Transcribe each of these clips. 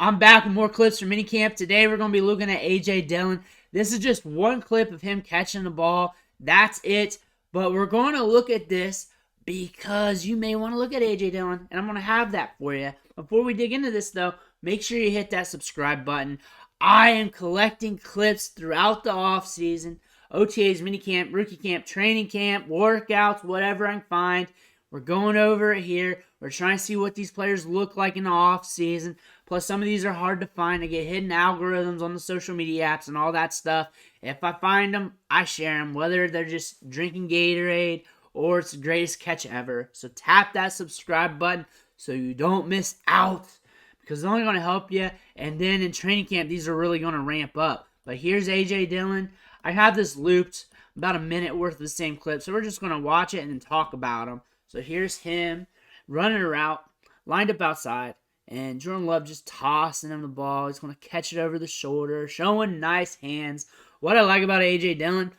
I'm back with more clips from minicamp. Today we're going to be looking at A.J. Dillon. This is just one clip of him catching the ball. That's it. But we're going to look at this because you may want to look at A.J. Dillon, and I'm going to have that for you. Before we dig into this, though, make sure you hit that subscribe button. I am collecting clips throughout the offseason. OTAs, minicamp, rookie camp, training camp, workouts, whatever I can find. We're going over it here. We're trying to see what these players look like in the offseason. Plus, some of these are hard to find. I get hidden algorithms on the social media apps and all that stuff. If I find them, I share them, whether they're just drinking Gatorade or it's the greatest catch ever. So tap that subscribe button so you don't miss out, because it's only going to help you. And then in training camp, these are really going to ramp up. But here's A.J. Dillon. I have this looped, about a minute worth of the same clip, so we're just going to watch it and then talk about him. So here's him running a route, lined up outside, and Jordan Love just tossing him the ball. He's going to catch it over the shoulder, showing nice hands. What I like about A.J. Dillon,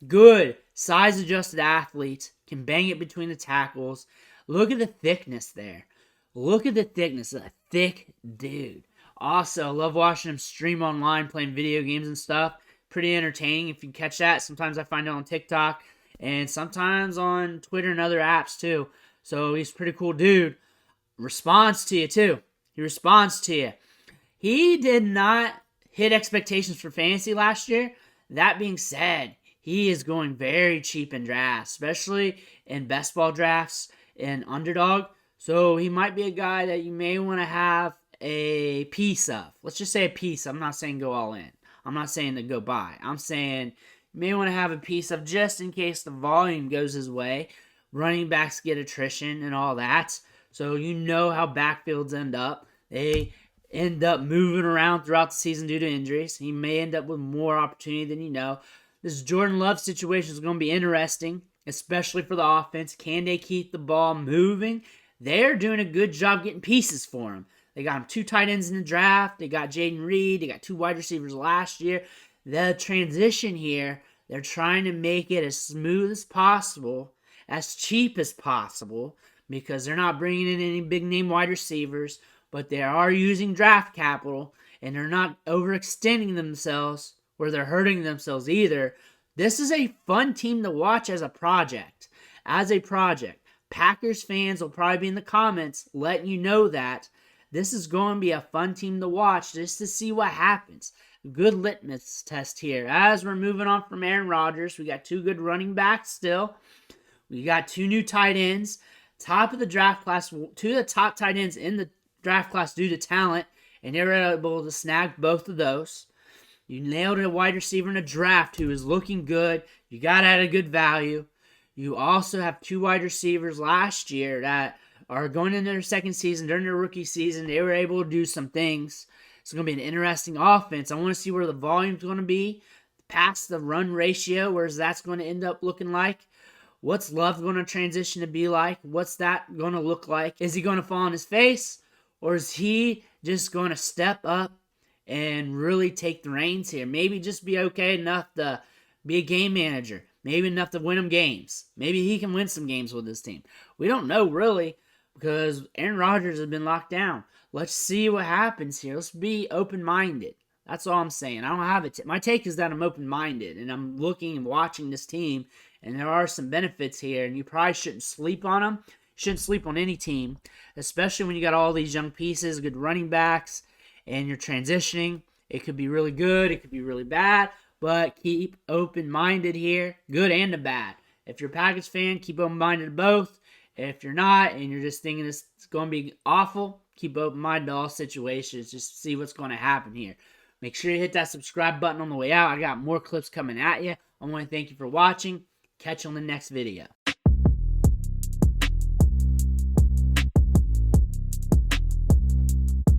good size-adjusted athlete, can bang it between the tackles. Look at the thickness there. Look at the thickness. A thick dude. Also, I love watching him stream online, playing video games and stuff. Pretty entertaining if you catch that. Sometimes I find it on TikTok and sometimes on Twitter and other apps too. So he's a pretty cool dude. Responds to you too. He responds to you. He did not hit expectations for fantasy last year. That being said, he is going very cheap in drafts, especially in best ball drafts and underdog. So he might be a guy that you may want to have a piece of. Let's just say a piece. I'm not saying go all in. I'm not saying to go buy. I'm saying you may want to have a piece of just in case the volume goes his way. Running backs get attrition and all that. So you know how backfields end up. They end up moving around throughout the season due to injuries. He may end up with more opportunity than you know. This Jordan Love situation is going to be interesting, especially for the offense. Can they keep the ball moving? They're doing a good job getting pieces for him. They got him 2 tight ends in the draft. They got Jayden Reed. They got 2 wide receivers last year. The transition here, they're trying to make it as smooth as possible, as cheap as possible, because they're not bringing in any big-name wide receivers, but they are using draft capital, and they're not overextending themselves where they're hurting themselves either. This is a fun team to watch as a project. Packers fans will probably be in the comments letting you know that. This is going to be a fun team to watch just to see what happens. Good litmus test here. As we're moving on from Aaron Rodgers, we got 2 good running backs still. We got 2 new tight ends. Top of the draft class, 2 of the top tight ends in the draft class due to talent, and they were able to snag both of those. You nailed a wide receiver in a draft who is looking good. You got at a good value. You also have 2 wide receivers last year that are going into their second season. During their rookie season, they were able to do some things. It's going to be an interesting offense. I want to see where the volume's going to be, past the run ratio, where's that's going to end up looking like. What's Love going to transition to be like? What's that going to look like? Is he going to fall on his face? Or is he just going to step up and really take the reins here? Maybe just be okay enough to be a game manager. Maybe enough to win them games. Maybe he can win some games with this team. We don't know really, because Aaron Rodgers has been locked down. Let's see what happens here. Let's be open-minded. That's all I'm saying. I don't have it. My take is that I'm open-minded, and I'm looking and watching this team, and there are some benefits here, and you probably shouldn't sleep on them. You shouldn't sleep on any team, especially when you got all these young pieces, good running backs, and you're transitioning. It could be really good. It could be really bad, but keep open-minded here, good and the bad. If you're a Packers fan, keep open-minded to both. If you're not, and you're just thinking it's going to be awful, keep open-minded to all situations. Just see what's going to happen here. Make sure you hit that subscribe button on the way out. I got more clips coming at you. I want to thank you for watching. Catch you on the next video.